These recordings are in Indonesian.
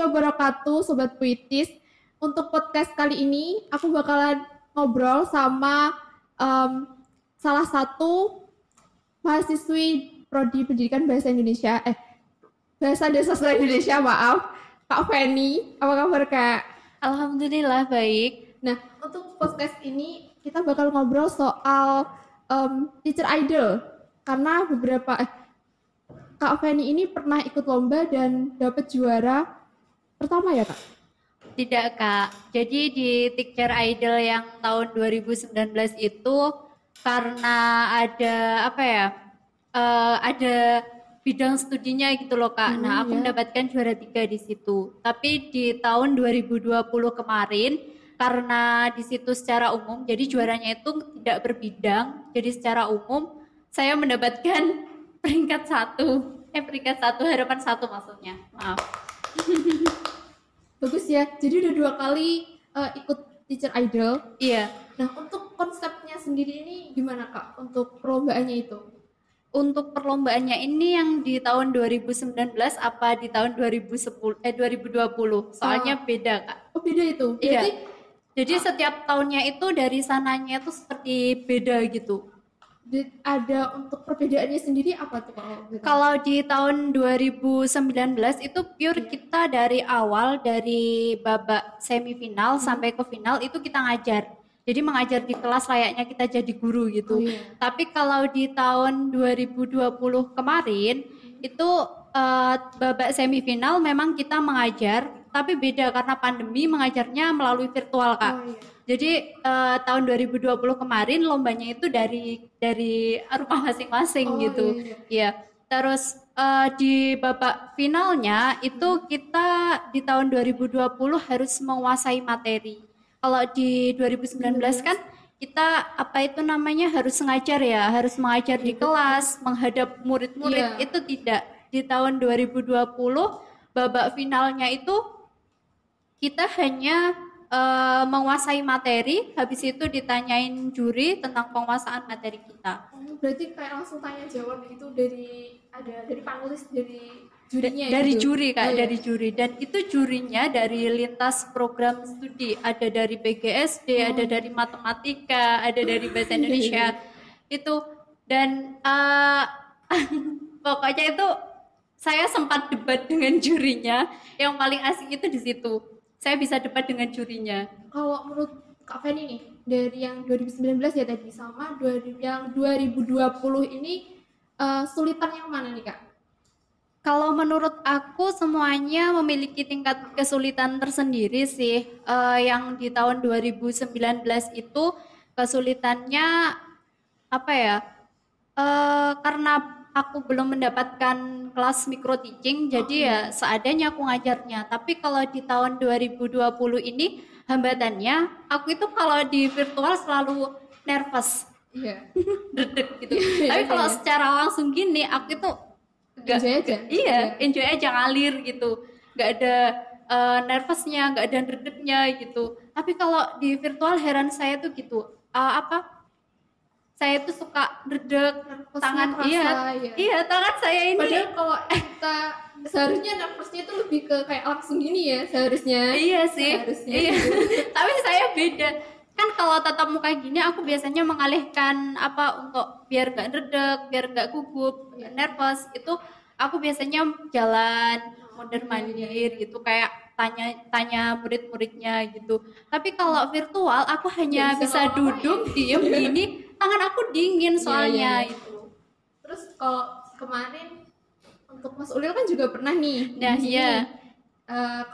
wabarakatuh, Sobat Puitis. Untuk podcast kali ini, aku bakalan ngobrol sama salah satu mahasiswi Prodi Pendidikan Bahasa Indonesia, Bahasa dan Sastra Indonesia, maaf, Kak Feni. Apa kabar, Kak? Alhamdulillah baik. Nah, untuk podcast ini kita bakal ngobrol soal teacher idol. Karena Kak Feni ini pernah ikut lomba dan dapat juara pertama ya, Kak? Tidak, Kak. Jadi di Teacher Idol yang tahun 2019 itu karena ada ada bidang studinya gitu loh, Kak. Nah, aku mendapatkan juara 3 di situ. Tapi di tahun 2020 kemarin karena di situ secara umum, jadi juaranya itu tidak berbidang, jadi secara umum saya mendapatkan peringkat 1 harapan 1 maksudnya. Maaf. Bagus ya. Jadi udah 2 kali ikut Teacher Idol. Iya. Nah, untuk konsepnya sendiri ini gimana, Kak? Untuk perlombaannya itu? Untuk perlombaannya ini yang di tahun 2019 apa di tahun 2020? Soalnya beda, Kak. Oh, beda itu. Iya. Jadi setiap tahunnya itu dari sananya itu seperti beda gitu. Ada untuk perbedaannya sendiri apa tuh, Kak? Kalau di tahun 2019 itu pure kita dari awal, dari babak semifinal sampai ke final itu kita ngajar. Jadi mengajar di kelas layaknya kita jadi guru gitu. Tapi kalau di tahun 2020 kemarin itu babak semifinal memang kita mengajar, tapi beda karena pandemi mengajarnya melalui virtual, Kak. Jadi tahun 2020 kemarin lombanya itu dari rumah masing-masing gitu. Iya. Terus di babak finalnya itu kita di tahun 2020 harus menguasai materi. Kalau di 2019 kan kita harus mengajar ya, harus mengajar di kelas, menghadap murid-murid. Itu tidak. Di tahun 2020 babak finalnya itu kita hanya menguasai materi, habis itu ditanyain juri tentang penguasaan materi kita. Berarti kayak langsung tanya jawab gitu dari panelis, dari jurinya. Dari gitu? Juri, Kak, dari juri. Dan itu jurinya dari lintas program studi, ada dari PGSD, ada dari matematika, ada dari bahasa Indonesia. Itu dan pokoknya itu saya sempat debat dengan jurinya. Yang paling asik itu di situ. Saya bisa debat dengan jurinya. Kalau menurut Kak Feni nih, dari yang 2019 ya tadi sama yang 2020 ini sulitan yang mana nih, Kak? Kalau menurut aku semuanya memiliki tingkat kesulitan tersendiri sih. Yang di tahun 2019 itu kesulitannya karena aku belum mendapatkan kelas micro teaching, jadi ya seadanya aku ngajarnya. Tapi kalau di tahun 2020 ini hambatannya, aku itu kalau di virtual selalu nervous, dedek gitu. Tapi kalau secara langsung gini, aku itu enjoy aja ngalir gitu, nggak ada nervousnya, nggak ada dedeknya gitu. Tapi kalau di virtual heran saya tuh gitu, saya tuh suka dedek tangan, tangan saya ini. Padahal kalau kita seharusnya nervousnya tuh lebih ke kayak langsung gini ya seharusnya. Iya sih. Iya. Tapi saya beda. Kan kalau tatap muka gini aku biasanya mengalihkan untuk biar nggak dedek, biar nggak gugup, nervous. Itu aku biasanya jalan mondar mandir gitu, kayak tanya murid-muridnya gitu. Tapi kalau virtual aku hanya bisa duduk diem gini, tangan aku dingin soalnya itu. Terus kalau kemarin untuk Mas Ulil kan juga pernah nih. Nah iya.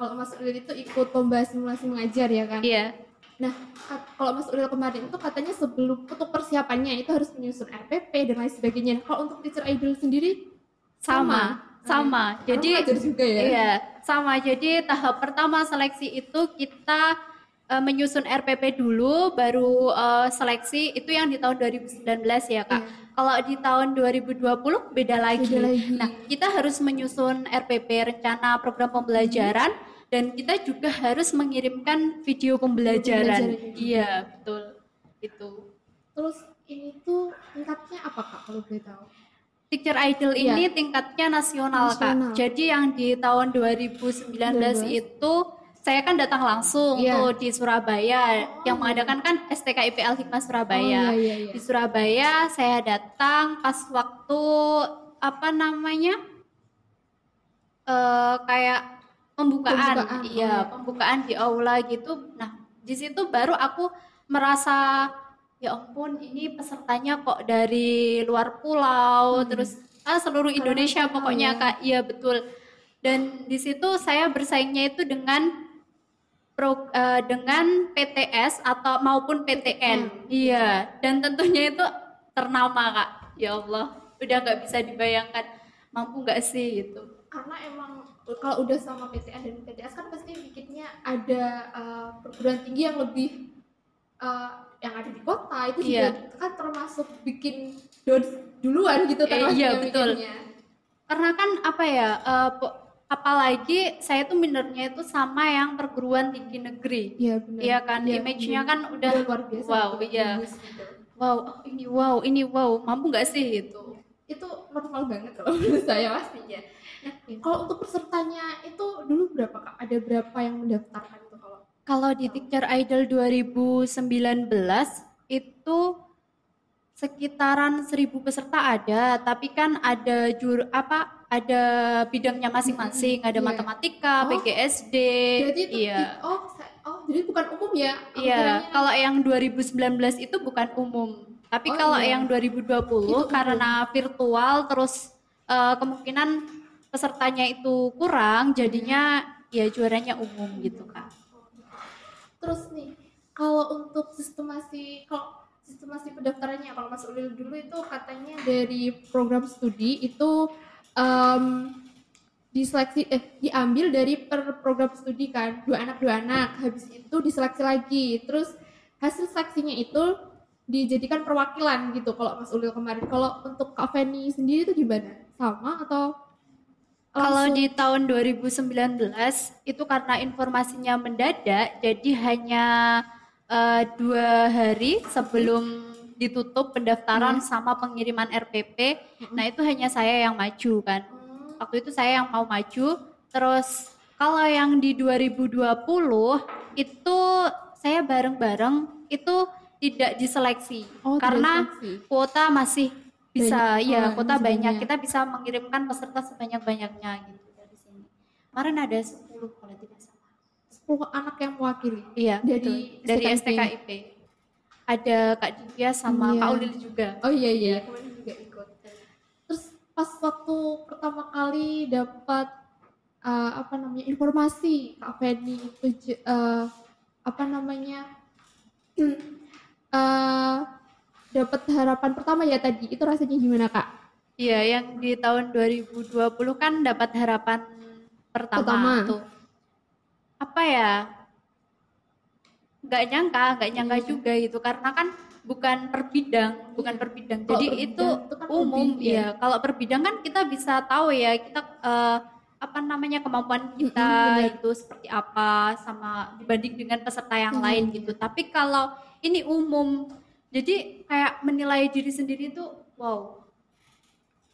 Kalau Mas Ulil itu ikut lomba simulasi mengajar ya kan? Iya. Nah, kalau Mas Ulil kemarin itu katanya sebelum untuk persiapannya itu harus menyusun RPP dan lain sebagainya. Kalau untuk Teacher Idol sendiri sama. Jadi juga ya? Iya, sama. Jadi tahap pertama seleksi itu kita menyusun RPP dulu, baru seleksi. Itu yang di tahun 2019 ya, Kak. Kalau di tahun 2020 beda lagi. Nah, kita harus menyusun RPP, rencana program pembelajaran, dan kita juga harus mengirimkan video pembelajaran. Iya, betul. Itu. Terus ini tuh tingkatnya apa, Kak, kalau boleh tahu? Teacher Idol Iya. ini tingkatnya nasional, Nasional. Kak. Jadi yang di tahun 2019 itu saya kan datang langsung Iya. tuh di Surabaya. Oh, Yang iya. mengadakan kan STKIP Al-Hikmah Oh, Surabaya. iya, iya. Di Surabaya saya datang pas waktu apa namanya? Kayak pembukaan. Pembukaan, Iya, iya. pembukaan di aula gitu. Nah, di situ baru aku merasa ya ampun ini pesertanya kok dari luar pulau, terus seluruh Indonesia nasional pokoknya ya. Kak. Iya, betul. Dan di situ saya bersaingnya itu dengan PTS atau maupun PTN. Iya, dan tentunya itu ternama Kak. Ya Allah, udah nggak bisa dibayangkan mampu nggak sih itu. Karena emang kalau udah sama PTN dan PTS kan pasti bikinnya ada perguruan tinggi yang lebih yang ada di kota itu Iya. juga kan termasuk bikin duluan gitu kan Iya, pastinya betul. mikirnya. Karena kan apa ya, apalagi saya tuh minernya itu sama yang perguruan tinggi negeri. Iya benar. Iya kan, Iya, image-nya kan udah luar biasa. wow, udah iya. bagus gitu. Wow, ini wow, mampu nggak sih itu? Itu normal banget kalau menurut saya pastinya. Nah, kalau untuk pesertanya itu dulu berapa Kak? Ada berapa yang mendaftarkan itu kalau? Kalau di Teacher Idol 2019 itu sekitaran 1.000 peserta ada, tapi kan ada ada bidangnya masing-masing, ada Iya. matematika, Oh, PGSD, Berarti itu iya. jadi bukan umum ya? Aku Iya, kiranya- kalau yang 2019 itu bukan umum. Tapi Oh, kalau iya. yang 2020 Itu karena virtual terus kemungkinan pesertanya itu kurang, jadinya ya juaranya umum gitu, Kak. Terus nih, kalau untuk sistemasi pendaftarannya, kalau Mas Ulil dulu itu katanya dari program studi itu diambil dari per program studi kan, dua anak, habis itu diseleksi lagi, terus hasil seleksinya itu dijadikan perwakilan gitu. Kalau Mas Ulil kemarin, kalau untuk Kak Feni sendiri itu gimana? Sama atau Kalau langsung? di tahun 2019 itu karena informasinya mendadak, jadi hanya 2 hari sebelum ditutup pendaftaran sama pengiriman RPP. Nah itu hanya saya yang maju kan. Waktu itu saya yang mau maju. Terus kalau yang di 2020 itu saya bareng-bareng itu tidak diseleksi Oh, tidak karena diseleksi. kuota masih bisa, Banyak. ya Oh, kuota masih banyak. banyak. Kita bisa mengirimkan peserta sebanyak-banyaknya gitu dari sini. Kemarin ada 10 kalau tidak salah. 10 anak yang mewakili. Iya, Dari betul. Dari STKIP. STKIP. Ada Kak Divya sama Iya. Kak Ulil juga. Oh iya, kemarin juga ikut. Terus pas waktu pertama kali dapat informasi Kak Feni itu dapat harapan pertama ya tadi, itu rasanya gimana Kak? Iya, yang di tahun 2020 kan dapat harapan pertama Pertama. tuh. Apa ya? Nggak nyangka juga gitu karena kan bukan per bidang. Kalau Jadi per itu bidang itu kan umum lebih, ya. Kalau per bidang kan kita bisa tahu ya kita kemampuan kita benar. itu seperti apa sama dibanding dengan peserta yang lain gitu. Tapi kalau ini umum, jadi kayak menilai diri sendiri tuh wow.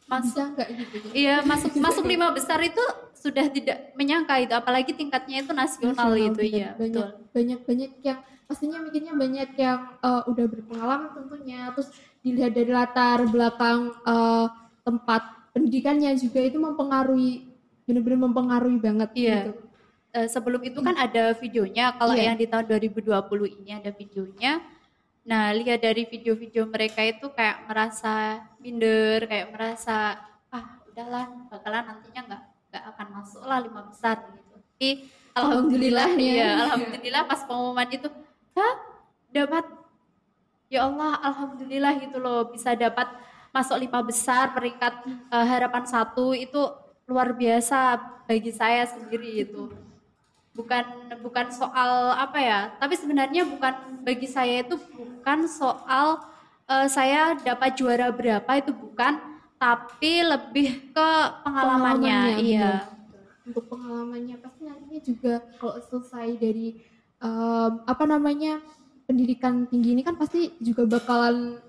Bisa nggak gitu? Iya, masuk 5 besar itu sudah tidak menyangka itu, apalagi tingkatnya itu nasional itu ya, betul. Banyak yang pastinya mikirnya banyak yang udah berpengalaman tentunya, terus dilihat dari latar belakang tempat pendidikannya juga itu benar-benar mempengaruhi banget Iya. gitu. Sebelum itu kan ada videonya, kalau Iya. yang di tahun 2020 ini ada videonya. Nah, lihat dari video-video mereka itu kayak merasa minder, kayak merasa udahlah bakalan nantinya nggak akan masuk lah 5 besar gitu. Tapi Alhamdulillahnya. ya, alhamdulillah pas pengumuman itu, dapat, ya Allah, alhamdulillah gitu loh, bisa dapat masuk 5 besar peringkat harapan 1 itu luar biasa bagi saya sendiri itu. Bukan soal apa ya, tapi sebenarnya bagi saya itu bukan soal saya dapat juara berapa, itu bukan, tapi lebih ke pengalamannya. Iya. Benar. Untuk pengalamannya pasti nantinya juga kalau selesai dari pendidikan tinggi ini kan pasti juga bakalan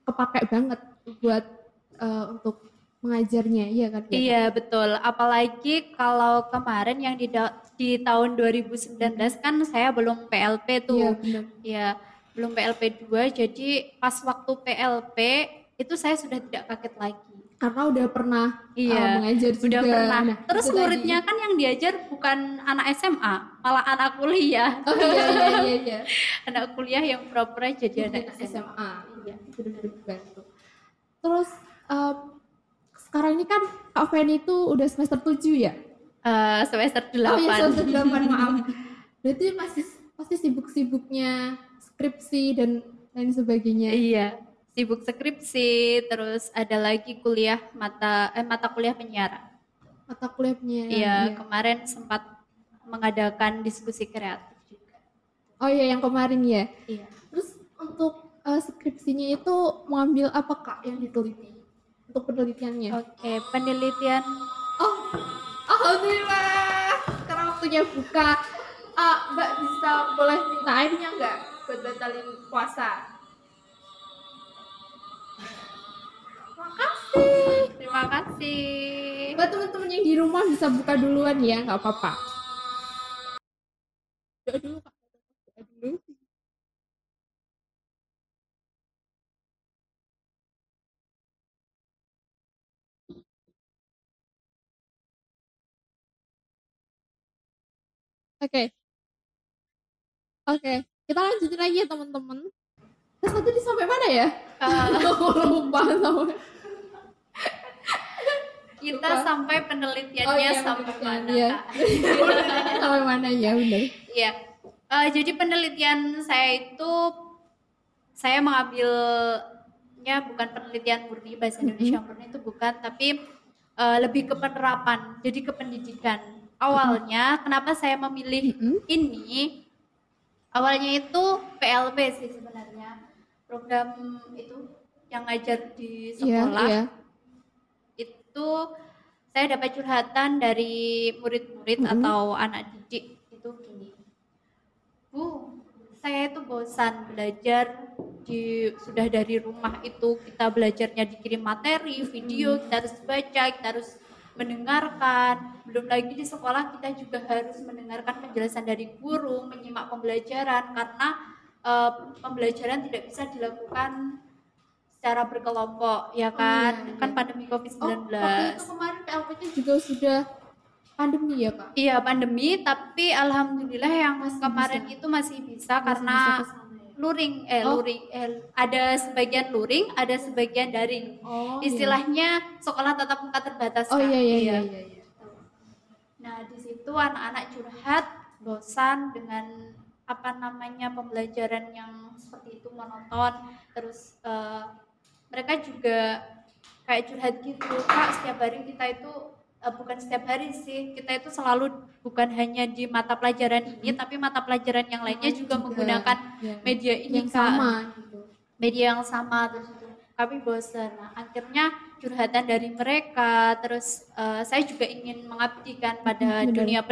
kepakai banget buat untuk mengajarnya, iya kan? Kak? Iya betul, apalagi kalau kemarin yang di tahun 2019 kan saya belum PLP Iya tuh. benar. Ya, belum PLP 2, jadi pas waktu PLP itu saya sudah tidak kaget lagi. Karena udah pernah Iya, mengajar juga. udah pernah. Nah, Terus itu muridnya tadi. kan yang diajar bukan anak SMA, malah anak kuliah. Oh iya. Anak kuliah yang pura-pura jadi Jadi anak SMA. SMA. Iya, benar-benar bantu. Terus sekarang ini kan Kak Feni itu udah semester 7 ya? Semester 8. Oh iya, semester 8, maaf. Berarti masih pasti sibuk-sibuknya skripsi dan lain sebagainya. Iya, sibuk skripsi, terus ada lagi kuliah mata kuliah penyiaran. Mata kuliah penyiaran. Iya, kemarin sempat mengadakan diskusi kreatif juga. Oh iya, yang kemarin ya. Iya. Terus untuk skripsinya itu mengambil apa Kak yang diteliti? Untuk penelitiannya? Oke, penelitian. Oh, alhamdulillah. Sekarang waktunya buka. Mbak bisa boleh minta airnya nggak buat batalin puasa? Makasih. Terima kasih. Buat teman-teman yang di rumah bisa buka duluan ya, nggak apa-apa. Doa dulu Kak. Doa dulu. Oke. Kita lanjutin lagi ya teman-teman. Terus tadi sampai mana ya? Lupa sampai. Kita sampai penelitiannya sampai mana, ya. Kak? Sampai mana ya, benar. Iya. Jadi penelitian saya mengambilnya bukan penelitian murni bahasa Indonesia murni, itu bukan, tapi lebih ke penerapan, jadi ke pendidikan. Awalnya kenapa saya memilih ini? Awalnya itu PLP sih sebenarnya, program itu yang ngajar di sekolah. Iya. Itu saya dapat curhatan dari murid-murid atau anak didik itu gini, Bu, saya itu bosan belajar sudah dari rumah, itu kita belajarnya dikirim materi, video, kita harus baca, kita harus mendengarkan, belum lagi di sekolah kita juga harus mendengarkan penjelasan dari guru, menyimak pembelajaran, karena pembelajaran tidak bisa dilakukan secara berkelompok, ya kan? Kan pandemi COVID-19. Waktu itu kemarin PLP-nya juga sudah pandemi ya Kak? Iya, pandemi, tapi alhamdulillah yang kemarin itu masih bisa karena luring, ada sebagian luring, ada sebagian daring. Istilahnya sekolah tatap muka terbatas. Oh kan? iya. Nah, di situ anak-anak curhat bosan dengan pembelajaran yang seperti itu, monoton. Terus mereka juga kayak curhat gitu, Kak, setiap hari kita itu bukan setiap hari sih, kita itu selalu bukan hanya di mata pelajaran ini, tapi mata pelajaran yang lainnya juga menggunakan media ini, yang Kak. sama gitu. Media yang sama, terus itu kami bosan. Nah, akhirnya curhatan dari mereka, terus saya juga ingin mengabdikan pada dunia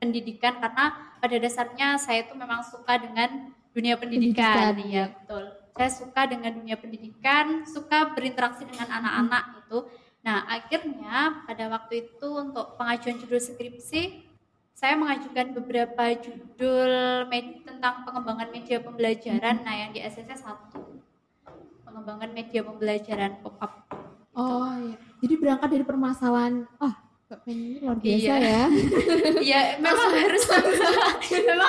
pendidikan, karena pada dasarnya saya itu memang suka dengan dunia pendidikan. Ya, betul. Saya suka dengan dunia pendidikan, suka berinteraksi dengan anak-anak itu. Nah, akhirnya pada waktu itu untuk pengajuan judul skripsi, saya mengajukan beberapa judul tentang pengembangan media pembelajaran. Nah, yang di SSC 1, pengembangan media pembelajaran pop-up. Oh iya. Jadi berangkat dari permasalahan, Mbak Feni ini luar biasa ya. Iya, memang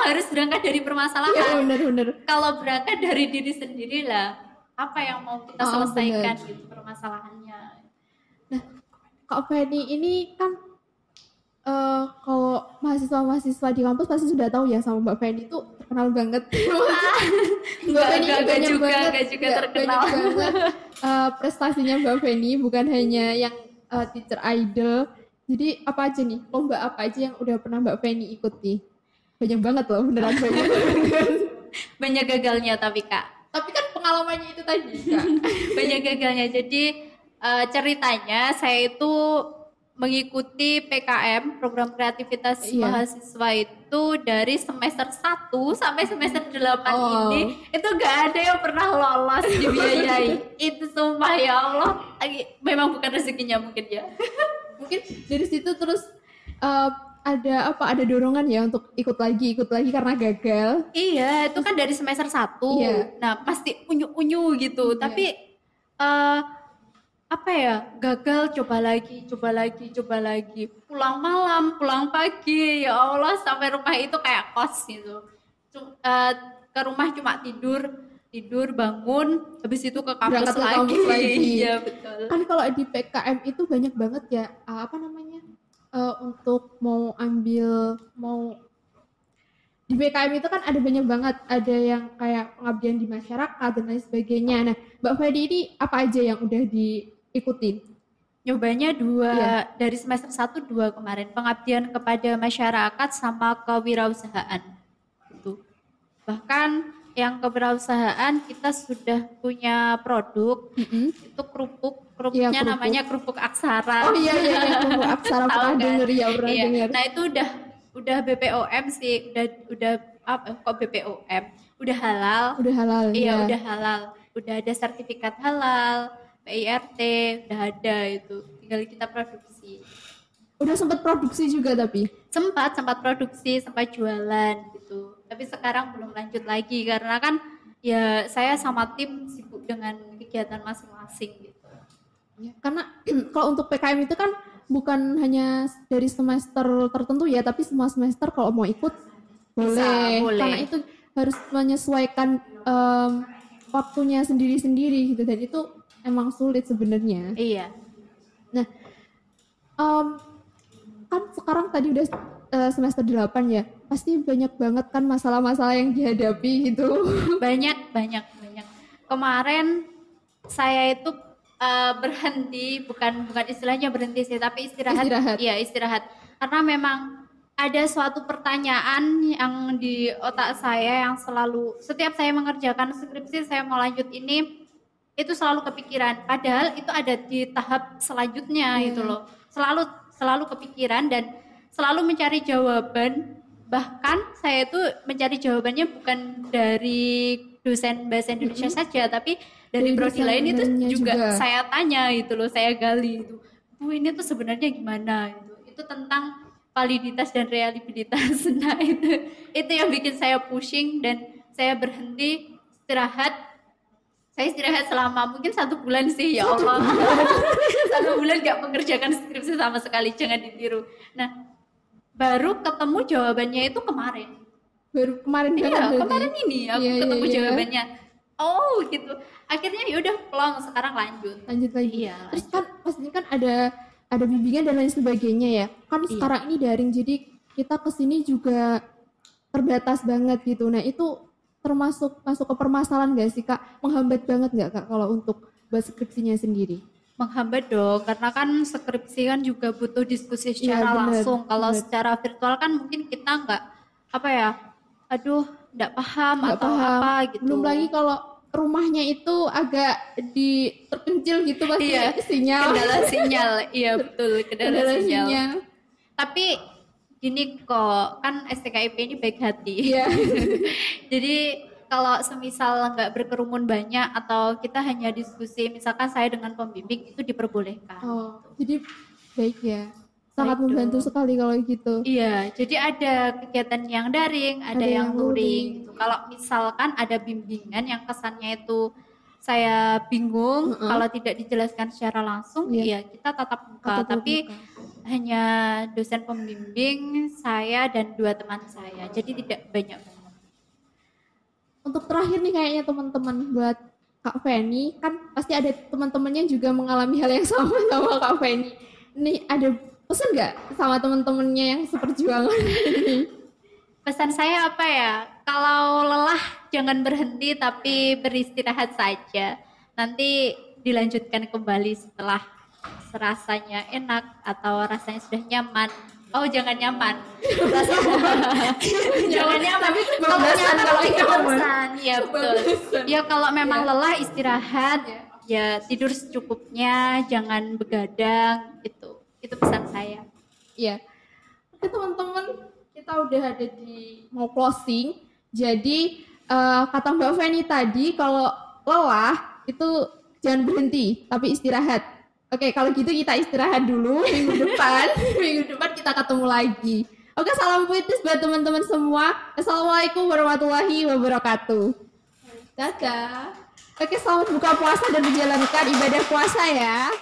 harus berangkat dari permasalahan. Iya, benar. Kalau berangkat dari diri sendiri lah, apa yang mau kita selesaikan gitu permasalahannya. Nah, Kak Feni ini kan kalau mahasiswa-mahasiswa di kampus pasti sudah tahu ya sama Mbak Feni itu terkenal banget. Mbak Feni enggak juga terkenal. Banyak banget prestasinya Mbak Feni, bukan hanya yang teacher idol. Jadi apa aja nih, lomba apa aja yang udah pernah Mbak Feni ikuti? Banyak banget loh, beneran banyak. Banyak gagalnya tapi Kak. Tapi kan pengalamannya itu tadi Kak. Banyak gagalnya. Jadi ceritanya saya itu mengikuti PKM program kreativitas Iya. mahasiswa itu dari semester 1 sampai semester 8 Oh. ini itu gak ada yang pernah lolos dibiayai. Itu sumpah ya Allah, memang bukan rezekinya mungkin ya. Mungkin dari situ terus ada dorongan ya untuk ikut lagi karena gagal. Iya, itu kan dari semester 1. Iya. Nah, pasti unyu-unyu gitu. Iya. Tapi apa ya? Gagal, coba lagi. Pulang malam, pulang pagi. Ya Allah, sampai rumah itu kayak kos gitu. Ke rumah cuma tidur, bangun, habis itu ke kampus Berangkat ke kampus lagi. Iya, betul. Kan kalau di PKM itu banyak banget ya untuk mau di PKM itu kan ada banyak banget, ada yang kayak pengabdian di masyarakat dan lain sebagainya. Nah, Mbak Fedi ini apa aja yang udah diikutin? Nyobanya 2 Iya. dari semester 1 2 kemarin, pengabdian kepada masyarakat sama kewirausahaan. Gitu. Bahkan yang kewirausahaan kita sudah punya produk, itu kerupuknya Iya, kerupuk. namanya kerupuk aksara. Oh iya kerupuk aksara, Tahu pernah kan? denger ya, pernah Iya. denger. Nah itu udah BPOM sih, udah apa kok BPOM? Udah halal. Udah halal Iya, ya. udah halal. Udah ada sertifikat halal, PIRT, udah ada itu. Tinggal kita produksi. Udah sempat produksi juga tapi. Sempat produksi, sempat jualan gitu. Tapi sekarang belum lanjut lagi karena kan ya saya sama tim sibuk dengan kegiatan masing-masing gitu. Ya, karena kalau untuk PKM itu kan bukan hanya dari semester tertentu ya, tapi semua semester kalau mau ikut boleh. boleh. Karena itu harus menyesuaikan waktunya sendiri-sendiri gitu, dan itu emang sulit sebenarnya. Iya. Nah, kan sekarang tadi udah semester 8 ya, pasti banyak banget kan masalah-masalah yang dihadapi gitu. Banyak. Kemarin saya itu berhenti, bukan istilahnya berhenti sih, tapi istirahat. Iya, istirahat. Karena memang ada suatu pertanyaan yang di otak saya yang selalu, setiap saya mengerjakan skripsi, saya mau lanjut ini, itu selalu kepikiran. Padahal itu ada di tahap selanjutnya gitu loh. Selalu kepikiran dan selalu mencari jawaban. Bahkan saya itu mencari jawabannya bukan dari dosen bahasa Indonesia saja, tapi dari prodi lain itu juga saya tanya gitu loh, saya gali itu. Bu, ini tuh sebenarnya gimana gitu. Itu tentang validitas dan reliabilitas. Nah, itu yang bikin saya pusing dan saya berhenti istirahat. Saya istirahat selama mungkin 1 bulan sih, ya Allah. 1 bulan gak mengerjakan skripsi sama sekali, jangan ditiru. Nah, baru ketemu jawabannya itu kemarin. Baru kemarin Iya, banget. kemarin ini aku ketemu jawabannya. Oh gitu. Akhirnya yaudah plong, sekarang lanjut lagi. Iya, Terus kan pastinya kan ada bimbingan dan lain sebagainya ya. Kan sekarang ini daring, jadi kita kesini juga terbatas banget gitu. Nah itu masuk ke permasalahan gak sih Kak? Menghambat banget gak Kak kalau untuk buat skripsinya sendiri? Menghambat dong, karena kan skripsi kan juga butuh diskusi secara langsung. Kalau secara virtual kan mungkin kita nggak nggak paham apa gitu. Belum lagi kalau rumahnya itu agak terpencil gitu pasti sinyal. Kendala sinyal, iya betul, kendala sinyal. Tapi gini kok, kan STKIP ini baik hati. Iya. Jadi kalau semisal nggak berkerumun banyak atau kita hanya diskusi, misalkan saya dengan pembimbing itu diperbolehkan. Oh, jadi baik ya. Sangat membantu sekali kalau gitu. Iya, jadi ada kegiatan yang daring, ada yang luring gitu. Kalau misalkan ada bimbingan yang kesannya itu saya bingung, kalau tidak dijelaskan secara langsung, ya kita tatap muka. Tapi hanya dosen pembimbing, saya dan 2 teman saya. Jadi tidak banyak. Untuk terakhir nih kayaknya teman-teman, buat Kak Feni, kan pasti ada teman-temannya juga mengalami hal yang sama Kak Feni. Ini ada pesan nggak sama teman-temannya yang seperjuangan ini? Pesan saya apa ya? Kalau lelah jangan berhenti tapi beristirahat saja. Nanti dilanjutkan kembali setelah rasanya enak atau rasanya sudah nyaman. Oh, jangan nyaman. Jangan nyaman. Kalau nyaman, ya betul. Ya kalau memang lelah istirahat, ya tidur secukupnya, jangan begadang gitu. Itu pesan saya. Iya. Oke teman-teman, kita udah ada di mau closing. Jadi kata Mbak Feni tadi kalau lelah itu jangan berhenti, tapi istirahat. Oke, kalau gitu kita istirahat dulu minggu depan. Minggu depan kita ketemu lagi. Oke, salam puitis buat teman-teman semua. Assalamualaikum warahmatullahi wabarakatuh. Dadah. Oke, selamat buka puasa dan menjalankan ibadah puasa ya.